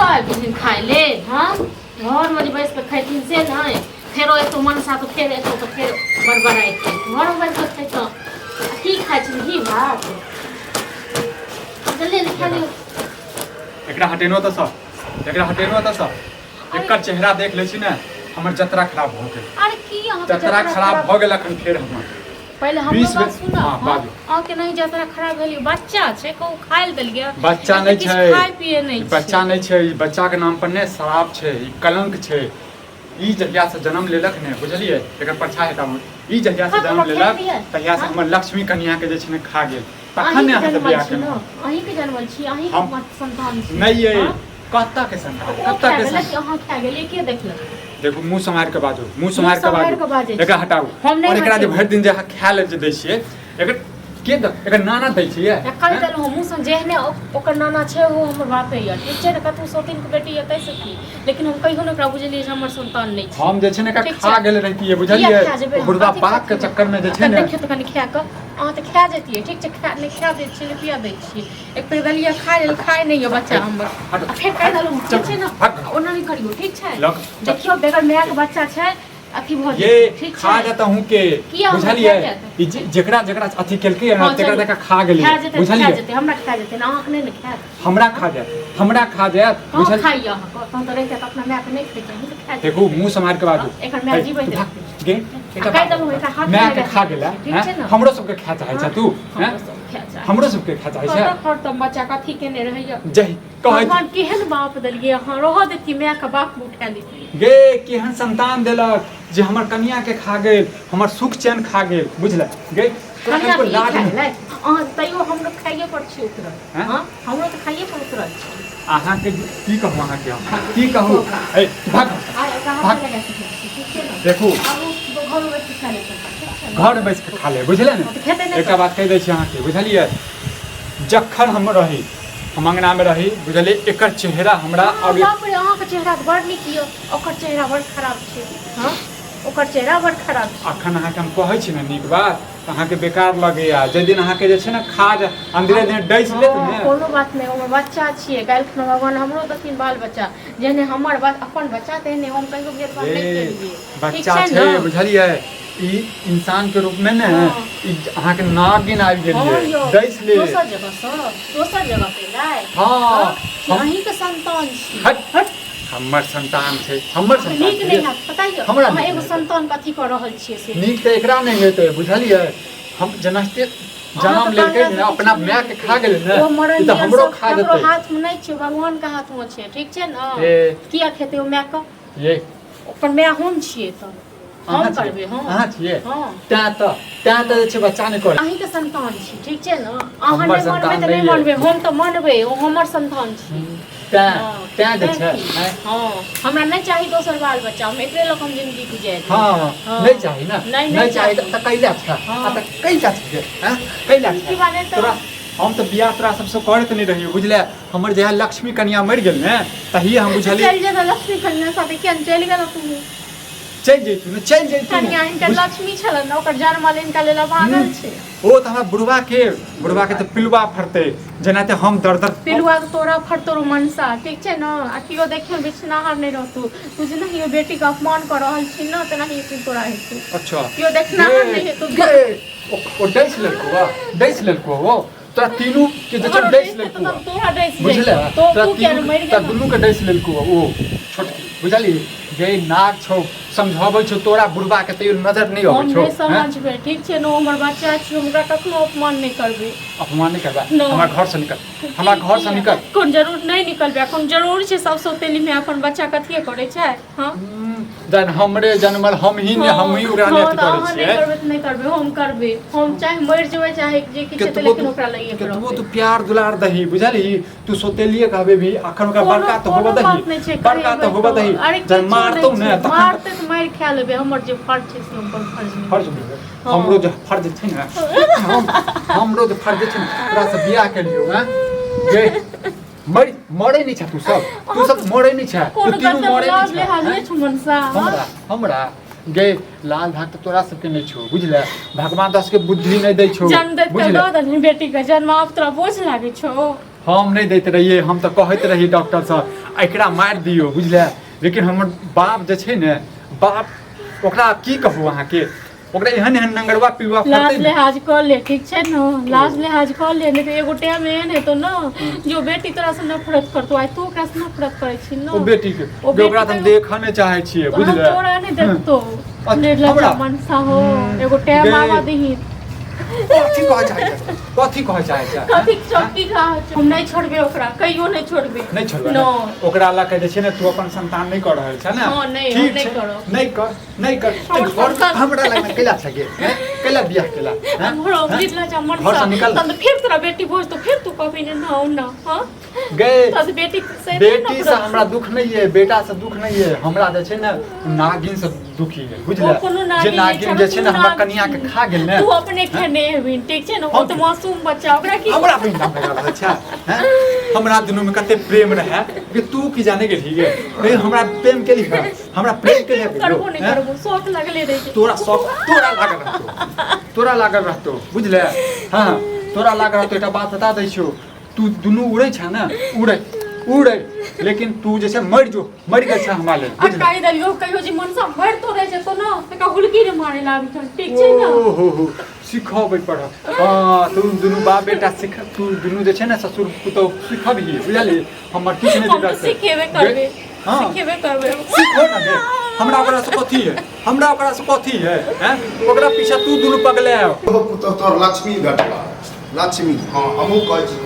आबि गेलखिन खाय ले हाँ घरमे जे बैस कऽ खैथिन से नहि फेरो एतौ मनसा तऽ फेर एतौ तऽ फेर बड़बड़ाइतै घरमे बैस कऽ खैतौ की खाइ छी घी भात जल्दी खा लियौ एकरा हटेनो तऽ सब एकरा हटेनो तऽ सब एकर चेहरा देख लै छी ने हमर जतरा खराब भऽ गेल अरे की अहाँ जतरा खराब भऽ गेल अखन फेर हमर पहले हमरो बात सुनो हां के नहीं जतरा खराब भेलियो बच्चा छै को खाइल देलिए बच्चा नहीं छै खाय पिए नहीं छै बच्चा नहीं छै बच्चा के नाम पर ने शराब छै ई कलंक छै ई जहिया से जन्म लेलक ने बुझलिए एकर परछा हेता ई जहिया से जन्म लेलक तहिया से हमर लक्ष्मी कन्या के जे छै ने खा गेल तखन ने अहाँ के बियाह केलहुं अहीं के जन्मल छी अहीं के संतान छी नहीं ये कत्ता के संतान कत्ता के संतान अहाँ खा गेलिए के देखलक देखो मुंह समार के बाजू मुंह समार के बाजू एकरा हटाऊ और एकरा जे भरि दिन जे खा ले जे दै छियै एकर के एकर नाना दै छियै कल देलहुँ मुंह से जेहने ओकर नाना छै वो हमर बापे ये ठीक छै ने कतौ सोतिन के बेटी ये तै से की लेकिन हम कहियो ने एकरा बुझलिए जे हमर संतान नहीं छै हम जे छै ने एकरा खा गेल रहितियै बुझलिए बुढ़वा पाक के चक्कर में जे छै ने देखियो त कनी खा के अहाँ त खा जतियै ठीक छै खा ले खा दै छियै पिया दै छियै एक बेर दलिया खाय नहीं ये बच्चा हमर फेर कह देलहुँ ठीक छै ने ओना नहीं करियो ठीक छै देखियो बेगर माय के बच्चा छै अथी भ ये खा जाता हूं के बुझलिए ई जेकरा जेकरा अथी केलकै ना तेकरा तक खा गेलिए बुझलिए हमरा खा जेते ना आंख नहीं खा हमरा खा जात बुझल खाइए अहाँ तहन त रहिते अपना माय के नहीं खेते देखो मुंह समार के बाजू एकर माय जीबै गे एकटा माय के खा गेला हमरो सब के खा चाहे छ तू हमरो सब के खा चाहे छ पर त बच्चा कथी केने रहैया जय भगवान केहन बाप देलिए हां रह देती माय के बाप उठा लेती गे केहन संतान देलक जे हमर कन्या के खा गेल हमर सुख चैन खा गेल बुझल गे कन्या को लाज है अहाँ तैयो हमरो खाइए पर छी उतरल हां हमरो त खाइए पर उतरल छी अहाँ के की कहू अहाँ के की कहू ए भाग देखू घर में बैठ के खा ले बुझले ने एकटा बात कह दै छी अहाँ के बुझलिए जखन हम रही हम अंगना में रही बुझलिए एकर चेहरा हमरा अब बाप रे अहाँ के चेहरा बड़ नीक यो ओकर चेहरा बड़ खराब छै हां ओकर चेहरा बड़ खराब छै अखन अहाँ के हम कहै छी ने नीक बात अहाँ के बेकार लगैया जे दिन अहाँ के जे छै ने खाज अंदरे दिन डैस लेत ने कोनो बात नहीं हमर बच्चा छिए काल खुना भगवान हमरो दथिन बाल बच्चा जेने हमर अपन बच्चा तेने हम कहियो भेदभाव नहीं केलिए बच्चा छै बुझलिए ई इंसान के रूप में ने ई अहाँ के नागिन आबि गेलिए डैस ले दोसर जगह पे लाय हां अहीं के संतान छी हट हमर संतान छै हमर संतान नीक नहीं है पता है हम एगो संतान कथी कर रहल छियै से नीक त एकरा नहीं हेतै बुझलिए हम जनस्ते जन्म लेके ने अपना माय के खा गेल ने त हमरो खा जेतै हमरो हाथ में नहीं छै भगवान के हाथ में छै ठीक छै ना किया खेते ओ माय के ये ओकर माय हम छियै त हम करबे हां अहाँ छियै ता त छै बच्चा ने कर अहीं के संतान छी ठीक छै ना अहाँ नहीं मानबे त नहीं मानबे हम त मानबे ओ हमर संतान छी ता जे छै हां हमरा नहीं चाहिए दोसर बाल बच्चा हम एकरे लोग हम जिंदगी गुजारे हां नहीं चाहिए ना नहीं चाहिए त कैला छ त कैला छ हां कैला तोरा हम तो बियाह तोरा सबसे करत नहीं रहियो बुझले हमर जे लक्ष्मी कन्या मर गेल ने तही हम बुझलिए चल जे लक्ष्मी कन्या साथे केन चल गेल तू चल जैतू कन्या इनका लक्ष्मी छल न ओकर जन्म ले इनका लेला भागल छै ओ त हमरा बुढ़वा के त पिलुआ फरते जेना ते हम दर पिलुआ तोरा फरतो मनसा ठीक छै न आ कियो देखियो बिछनाहर नहीं रहतू तू जे नहीं बेटी का अपमान कर रहल छी न त नहीं तू तोरा हेतू अच्छा कियो देखनाहर नहीं हेतू ओ डैस लेलको वो तोरा तीनों के जे डैस लेलको तोरा डैस बुझले तो तू के मर गेल दुनू के डैस लेलको ओ छोटकी बुझली गे नाग छौ समझाबै छौ तोरा बुढ़वा के तैयो नजर नहीं आबै छौ हम समझबे ठीक छै न हमर बच्चा छी हमरा कखनो अपमान नहीं करबे अपमान नहीं करबा हमरा घर से निकल कोन जरूर नहीं निकलबे कोन जरूर छै सब सौतेली में अपन बच्चा कथि करे छै हां जन हमरे जन्मल हम ही ने हम ही ओकरा ने करे छियै नहीं करबे हम करबे हम चाहे मर जेबै चाहे जे किछ ते लेकिन ओकरा लइए पड़ो केतबो तू प्यार दुलार दही बुझली तू सोतेलिए कहबे भी अखन ओकरा बड़का तो होबे दही जन मारतो ने तखन मारते तो मार खा लेबे हमर जे फर्ज छै से हम फर्ज हमरो जे फर्ज छै ने हमरो जे फर्ज छै ओकरा से बियाह के लियो हां गे मरे नहीं छ तू सब मरे नहीं छ तू तीनों मरे नहीं छ हमरा गे लाल भाग तो तोरा सबके नहीं छो बुझले भगवान दस के बुद्धि नहीं दै छो जन्म देत द दन बेटी के जन्म अब तोरा बोझ लागे छो हम नहीं देते रहिए हम तो कहते रही डॉक्टर साहब एकरा मार दियो बुझले। लेकिन हमर बाप जे छै ने बाप ओकरा की कहू अहाँ के ओकरा एहन एहन नंगरवा पिलवा लाज लिहाज कर ले ठीक छै न लाज लिहाज कर ले नहीं तो एगो टाइम एहन है तो न जो बेटी तोरा से नफरत करतो आइ तू ओकरा से नफरत करे छी न ओ बेटी के ओकरा हम देखा नहीं चाहे छियै बुझले। तोरा नहीं देखतो निर्लज्ज मनसा हो एगो टाइम आवा दही कथी कह चाहे छै कथी चौकी का हम नहीं छोड़बे ओकरा कहियो नहीं छोड़बे नहीं छोड़बे नो ओकरा ला के जे छै ने तू अपन संतान नहीं कर रहल छै ना हां नहीं करो नहीं कर हमरा लग केला छगे केला बियाह केला हमरो निर्लज्ज मनसा तब फिर तोरा बेटी भोज तो फिर तू कभी ना हां गए तब बेटी से हमरा दुख नहीं है बेटा से दुख नहीं है हमरा जे छै ने नागिन से दुखी है बुझले। जे नागिन जे छै ने हमरा कन्या के खा गेल ने तू अपने खेने हेबिन ठीक छै न ओ त मासूम बच्चा ओकरा की हमरा भी नाम लगा अच्छा हैं हमरा दुनू में कते प्रेम रहे कि तू की जाने के ठीक है नहीं हमरा प्रेम के लिए हमरा प्रेम के लिए करबो नहीं करबो शौक लगले रहे तोरा शौक तोरा लागल रहतो बुझले। हां तोरा लागल रहतो एटा बात बता दै छियो तू दुनू उड़ै छ ना उड़ै लेकिन तू जैसे मर गेल छ हमरा ले अटकाई दलियो कहियो जी मनसा मर तो रहे छै तो न तका हुलकी रे मारे लाबी छ ठीक छै न हो सिखाबै पड़। हां तू दुनू बाप बेटा सिख तू दुनू जे छै ने ससुर पुतौ सिखबही बुझली हमर किछ नहीं बिगड़ सिखेबे करबे सिखो ना दे हमरा ओकरा से कथी है हैं ओकरा पीछे तू दुनू पगले पुतौ तोर लक्ष्मी भेटला लक्ष्मी हां हमहु कहै छी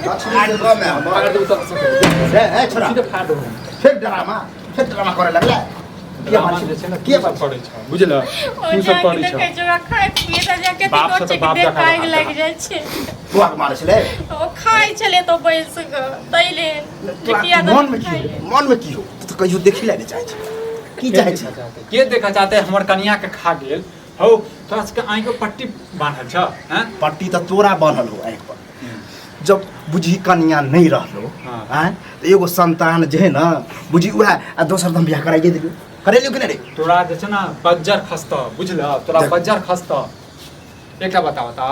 लक्ष्मी के गाम में हम अगर तू तो ए छोरा सीधे फाड़ दो फिर ड्रामा करे लगला के बात पड़ै छ बुझल तू सब पड़ै छ देखै जगह खाए पिए त जाके बाप से बाप देखाय लग जाय छै बुआ मारे छले ओ खाय छले तो बैस ग तैले टिकिया मन में की हो तो कहियो देखि ले चाहे छ की चाहे छ के देखा चाहते हमर कन्या के खा गेल हो तोरा के आंख के पट्टी बांधल छ हैं पट्टी त तोरा बांधल हो आंख पर जब बुझी कन्या नहीं रहलो हैं तो एगो संतान जे है ना बुझी उहा आ दोसर दम बियाह कराइए दियो करेलियो कि नहीं रे तोरा जे छ ना बज्जर खस्त बुझल तोरा बज्जर खस्त एकटा बता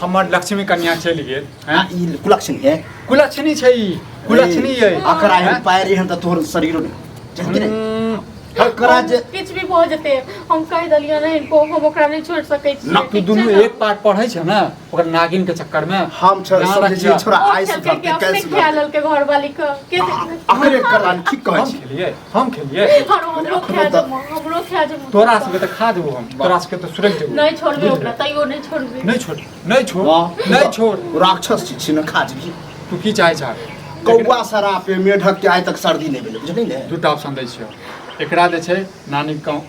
हमर लक्ष्मी कन्या चलि गेल हैं ई कुलक्षणी छै ई कुलक्षणी है अकरा है पैर है त तोर शरीर नहीं जानते नहीं किछ भी हो जते हम कह दलियो नहीं इनको हम ओकरा नहीं छोड़ सकै छी तू दुनू एक पार्ट पढ़ै छ ना ओकर नागिन के चक्कर में हम समझिए छोरा आइ से के कैसे ख्याल के घर वाली के अखरे करान ठीक कहै छी हम खेलिए हमरो खा जम तोरा से त खा देबो हम तोरा से त सुरग देबो नहीं छोड़बे ओकरा तइयो नहीं छोड़बे नहीं छोड़ राक्षस छी न खा जी तू की चाहे छ कौवा सरा पे मेढक के आइ तक सर्दी नहीं भेल बुझली ने दूटा ऑप्शन दै छियो एकरा जे छै नानी गांव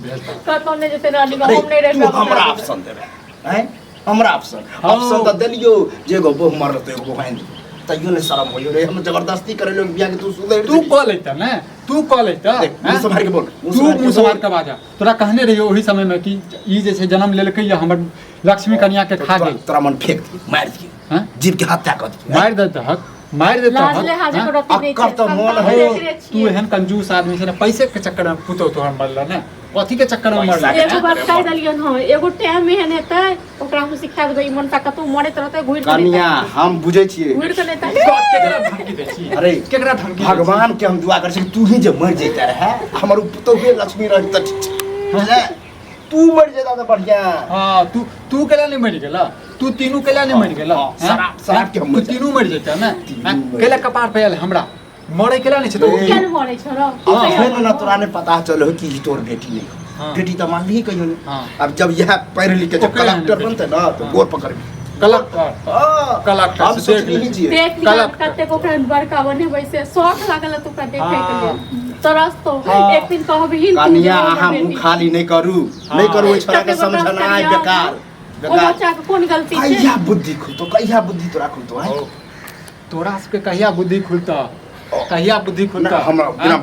भेज दे कतौ नहीं जते नानी गांव हम नहीं रहबे हमरा ऑप्शन देबे हैं हमरा ऑप्शन त देलियो जे गो बहु मरल त एगो बहन तइयो ने शरम होयो रे हम जबरदस्ती करे लोग बियाह के तू सुधर तू कह लेता ना तू कह लेता मुंह संभाल के बोल तू मुंह संभाल के बाजा तोरा कहने रहियो ओही समय में कि ई जे छै जन्म लेलकै या हमर लक्ष्मी कन्या के खा गेल तोरा मन फेंक दी मार दी हां जीव के हत्या कर दी मार देता लाज ले हाजे करती नहीं अक्कर तो मोल हो तू एहन कंजूस आदमी छै ना पैसे के चक्कर में पुतो तोहर मरला ना कथी के चक्कर में मरला एगो बात कह दलियन हां एगो टाइम में एहन हेतै ओकरा हम सिखा देबै ई मनता कतौ मरैत रहतै घुरि के कन्या हम बुझै छियै घुरि के लेता केकरा धमकी दै छी अरे केकरा धमकी भगवान के हम दुआ कर छी तू ही जे मर जैता रहे हमर पुतौहे लक्ष्मी रही त ठीक तू मर जेता त बढ़िया हां तू केला नहीं मर गेला तू तीनों केला नहीं मर गेला शराब के हम तू तीनों मर जेता ना केला कपार पे आले हमरा मरे केला नहीं छै तो क्या न मरै छ र फिर ना तोरा ने पता चलो कि ई तोर बेटी नहीं बेटी त मान ली कहियो अब जब यह पढ़ लिख के जब कलेक्टर बनते ना तो गोर पकड़ कलेक्टर से देख लिया कते को बड़का बने वैसे शौक लागल तू का देखे के लिए तरस तो एक दिन कहबही कन्या हम खाली नहीं करू ओइ छोरा के समझना बेकार ओ बच्चा के कोन गलती छै कहिया बुद्धि तोरा खुलतो है तोरा सबके कहिया बुद्धि खुलता हमरा बिना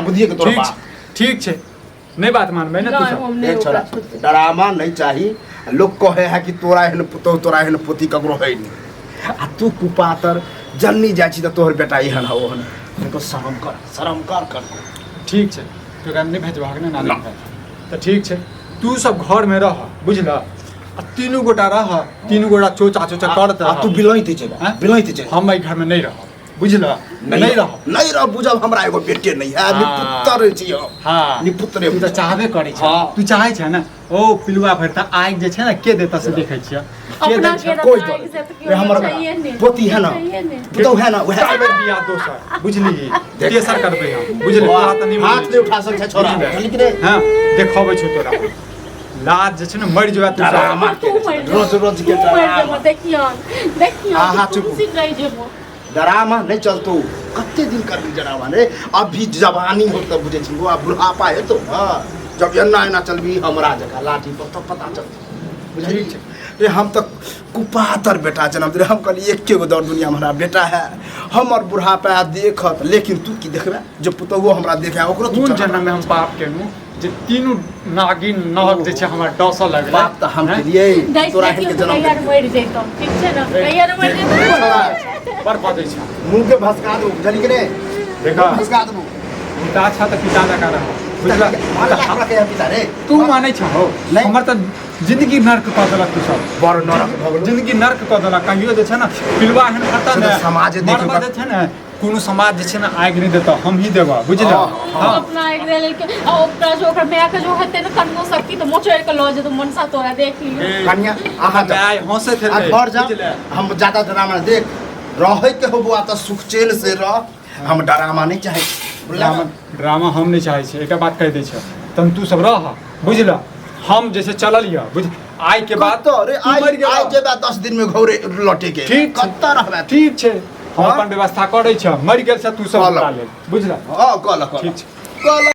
बुद्धिए के तोरा ठीक छै नहीं बात मानबे ना तू सब एक छोरा ड्रामा नहीं चाहिए लोग कहे है कि तोरा एहन पुतौ तोरा एहन पोती ककरो है नहीं आ तू कुपातर जन्नी जाइ छी त तोहर बेटा एहन हो ओहन इनको शर्म कर ठीक छै तोरा नहीं भेजबाक ना नानी त ठीक छै तू सब घर में रह बुझला तीनों गोटा रह तीनों गोटा चोचा करत तू बिलैत छै हम एहि घर में नहीं रह बुझल नहीं रह नहीं रह बुझब हमरा एगो बेटे नहीं है निपुत्र छियो हाँ निपुत्र तू तो चाहबे करै छ हाँ। तू चाहे छ ना ओ पिलुआ भरता आग जे छै ना के देता से देखै छियै के अपना दै छै के कोई कोई दो से तो रे क्यों हमर चाहिए ने पोती है ना पुतौ है ना वह चाहबे बियाह दोसर बुझली तेसर करबै हम बुझली बात नहीं हाथ नहीं उठा सकै छोरा ठीक रे हां देखबै छ तोरा लाज जे छै ना मरि जेबा तू डरामा तू मर जा। रोज रोज के तू मर जा, डरामा देखियो आहा, चुप। तुम सीख रही जेबो डरामा नहीं चलतो कते दिन कर डरामा रे अभी जवानी हो त बुझे छी वो बुढ़ापा है तो हां जब एना एना चलबी हमरा जका लाठी पर तो पता चलत बुझली रे हम तो कुपातर बेटा जन्म दे हम कहली एके गो दौड़ दुनिया में हमारा बेटा है हमर बुढ़ापा देखत लेकिन तू की देखबे जो पुतौओ हमरा देखे ओकरो तू कोन जन्म में हम पाप केनु जे तीनू नागिन नहक जे छै हमर डसऽ लगलै बाप त हम केलिए तोरा हिन के जन्म यार मर जइतो ठीक छै ना यार मर जइतो पर पदै छै मुंह के भसका दो बुझली के रे देखा भसका दो पिता छ त पिता लगा रह बुझला हमरा के पिता रे तू मानै छ हो नहीं। हमर त जिंदगी नर्क क देलक तू सब बड़ नरक भ गेल जिंदगी नर्क क देलक कहियो जे छै ना पिलवा हन खता से ने तो समाज देखियो मरबा जे छै ना कोनो समाज जे छै ना आगि नहीं देता हम ही देबा बुझला हां अपना एक रेल के ओकरा जो ओकरा मैया के जो हते न करनो सकती तो मोचर के लो जे तो मनसा तोरा देख लियो कन्या आहा जा आय हंसे थे आ घर जा हम ज्यादा ड्रामा देख रहे के हो बुआ त सुख चैन से रह हम ड्रामा नहीं चाहे ड्रामा ड्रामा हम नहीं चाहे छी एकटा बात कह दै छ तन तू सब रह बुझला हम जैसे चलल या बुझ आइ के बाद तो रे आज जेबा 10 दिन में घरे लौटे के ठीक छै। कत्ता रहबे ठीक छै हम हाँ? अपन व्यवस्था करै छ मरि गेल छ तू सब कहलक। बता ले बुझला हां कहल ठीक छै कहल